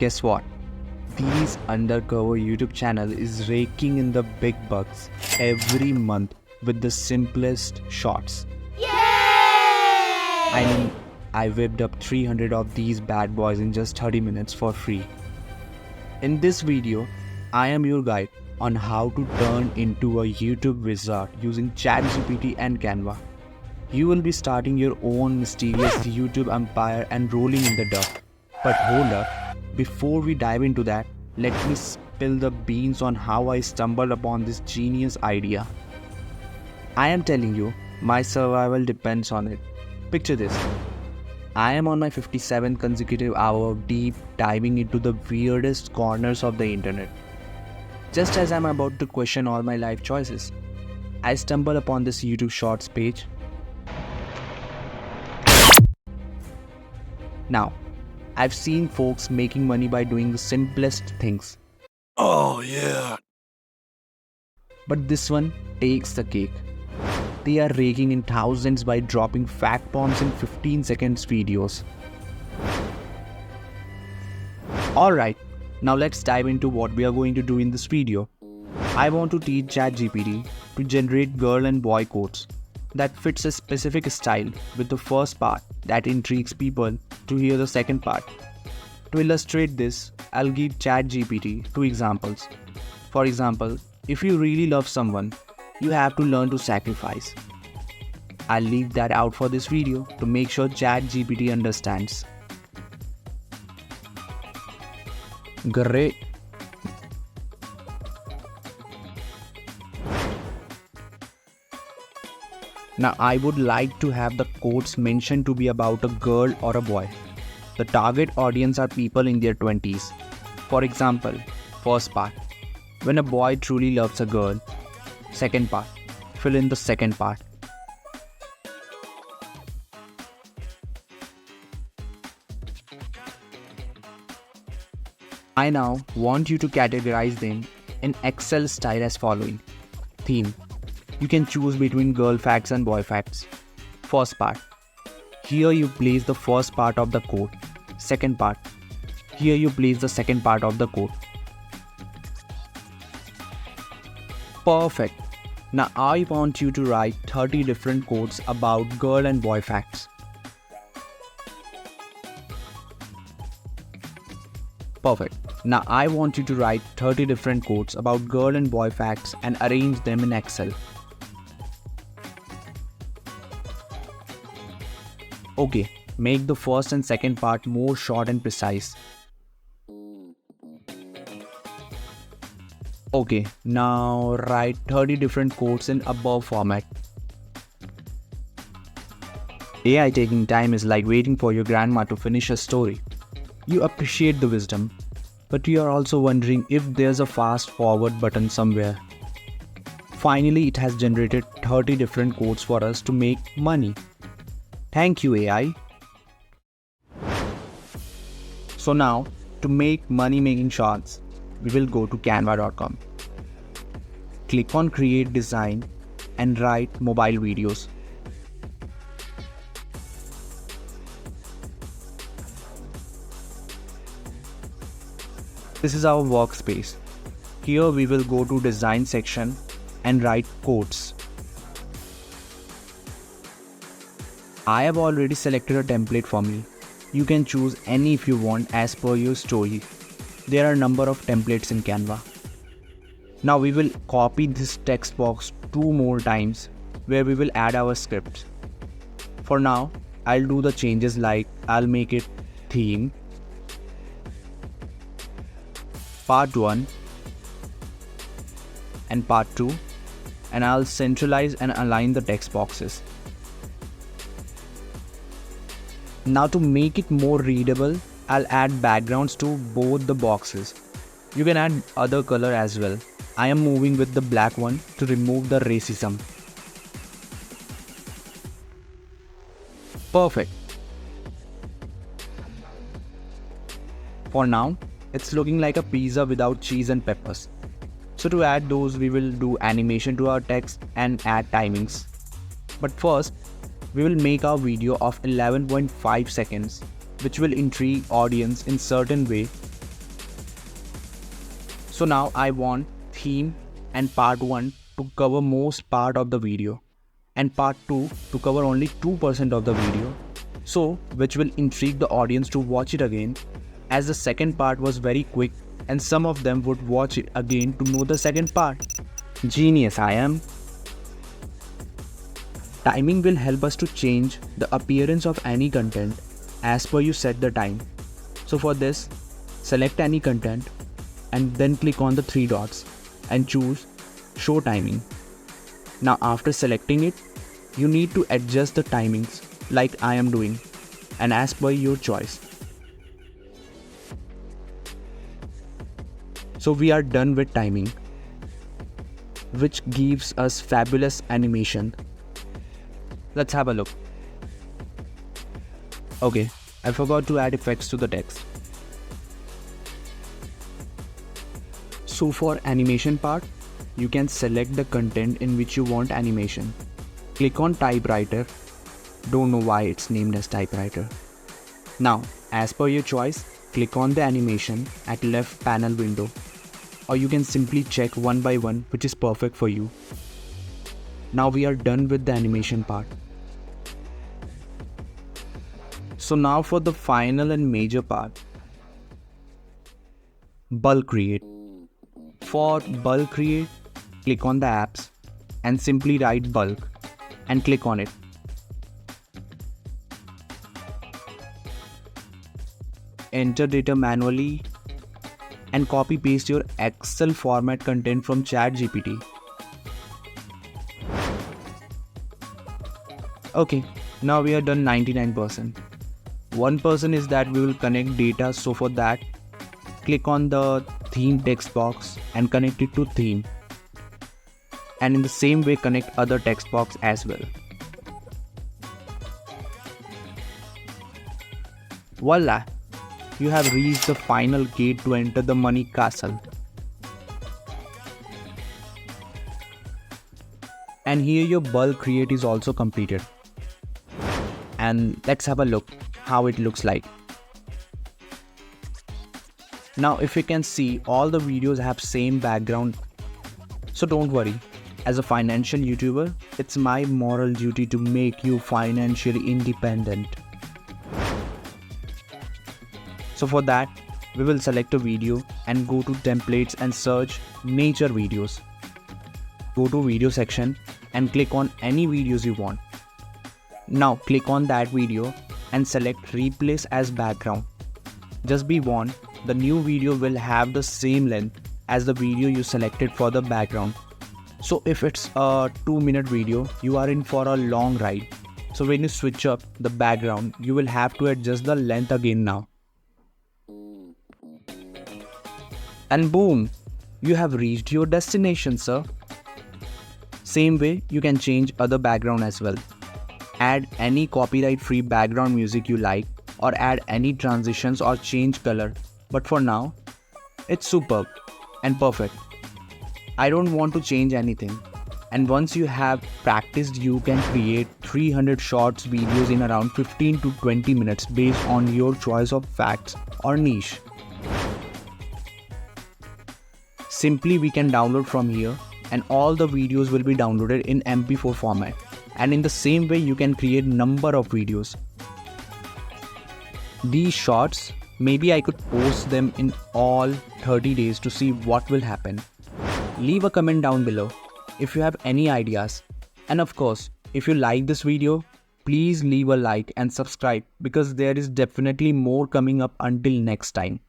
Guess what? These undercover YouTube channel is raking in the big bucks every month with the simplest shots. Yay! I mean, I whipped up 300 of these bad boys in just 30 minutes for free. In this video, I am your guide on how to turn into a YouTube wizard using ChatGPT and Canva. You will be starting your own mysterious YouTube empire and rolling in the dough. But hold up, before we dive into that, let me spill the beans on how I stumbled upon this genius idea. I am telling you, my survival depends on it. Picture this. I am on my 57th consecutive hour of deep diving into the weirdest corners of the internet. Just as I'm about to question all my life choices, I stumble upon this YouTube Shorts page. Now, I've seen folks making money by doing the simplest things. Oh yeah. But this one takes the cake. They are raking in thousands by dropping fact bombs in 15 seconds videos. Alright, now let's dive into what we are going to do in this video. I want to teach ChatGPT to generate girl and boy quotes that fits a specific style, with the first part that intrigues people to hear the second part. To illustrate this, I'll give ChatGPT 2 examples. For example, if you really love someone, you have to learn to sacrifice. I'll leave that out for this video to make sure ChatGPT understands. Great. Now I would like to have the quotes mentioned to be about a girl or a boy. The target audience are people in their 20s. For example, first part, when a boy truly loves a girl. Second part, fill in the second part. I now want you to categorize them in Excel style as following. Theme. You can choose between girl facts and boy facts. First part. Here you place the first part of the quote. Second part. Here you place the second part of the quote. Perfect. Now I want you to write 30 different quotes about girl and boy facts. Perfect. Now I want you to write 30 different quotes about girl and boy facts and arrange them in Excel. Okay, make the first and second part more short and precise. Okay, now write 30 different quotes in above format. AI taking time is like waiting for your grandma to finish a story. You appreciate the wisdom, but you are also wondering if there's a fast forward button somewhere. Finally, it has generated 30 different quotes for us to make money. Thank you, AI. So now, to make money-making shots, we will go to canva.com. Click on Create Design and write mobile videos. This is our workspace. Here we will go to Design section and write quotes. I have already selected a template for me. You can choose any if you want as per your story. There are a number of templates in Canva. Now we will copy this text box 2 more times where we will add our script. For now, I'll do the changes like I'll make it theme, part 1 and part 2, and I'll centralize and align the text boxes. Now to make it more readable, I'll add backgrounds to both the boxes. You can add other color as well. I am moving with the black one to remove the racism. Perfect. For now, it's looking like a pizza without cheese and peppers. So to add those, we will do animation to our text and add timings. But first, we will make our video of 11.5 seconds, which will intrigue audience in certain way So now I want theme and part 1 to cover most part of the video and part 2 to cover only 2% of the video, so which will intrigue the audience to watch it again, as the second part was very quick and some of them would watch it again to know the second part. Genius I am. Timing will help us to change the appearance of any content as per you set the time. So for this, select any content and then click on the 3 dots and choose show timing. Now after selecting it, you need to adjust the timings like I am doing and as per your choice. So we are done with timing, which gives us fabulous animation. Let's have a look. Okay, I forgot to add effects to the text. So for animation part, you can select the content in which you want animation. Click on typewriter. Don't know why it's named as typewriter. Now, as per your choice, click on the animation at left panel window, or you can simply check one by one which is perfect for you. Now we are done with the animation part. So now for the final and major part, bulk create. For bulk create, click on the apps and simply write bulk and click on it. Enter data manually and copy paste your Excel format content from ChatGPT. Okay, now we are done 99%. 1% is that we will connect data, so for that, click on the theme text box and connect it to theme. And in the same way connect other text box as well. Voila! You have reached the final gate to enter the money castle. And here your bulk create is also completed. And let's have a look how it looks like. Now if you can see, all the videos have same background. So don't worry, as a financial YouTuber, it's my moral duty to make you financially independent. So for that, we will select a video and go to templates and search nature videos. Go to video section and click on any videos you want. Now click on that video and select replace as background. Just be warned, the new video will have the same length as the video you selected for the background. So if it's a 2-minute video, you are in for a long ride. So when you switch up the background, you will have to adjust the length again now. And boom, you have reached your destination, sir. Same way, you can change other background as well. Add any copyright-free background music you like, or add any transitions or change color. But for now, it's superb and perfect. I don't want to change anything. And once you have practiced, you can create 300 shorts videos in around 15 to 20 minutes based on your choice of facts or niche. Simply we can download from here and all the videos will be downloaded in MP4 format. And in the same way you can create number of videos. These shorts, maybe I could post them in all 30 days to see what will happen. Leave a comment down below if you have any ideas. And of course, if you like this video, please leave a like and subscribe because there is definitely more coming up until next time.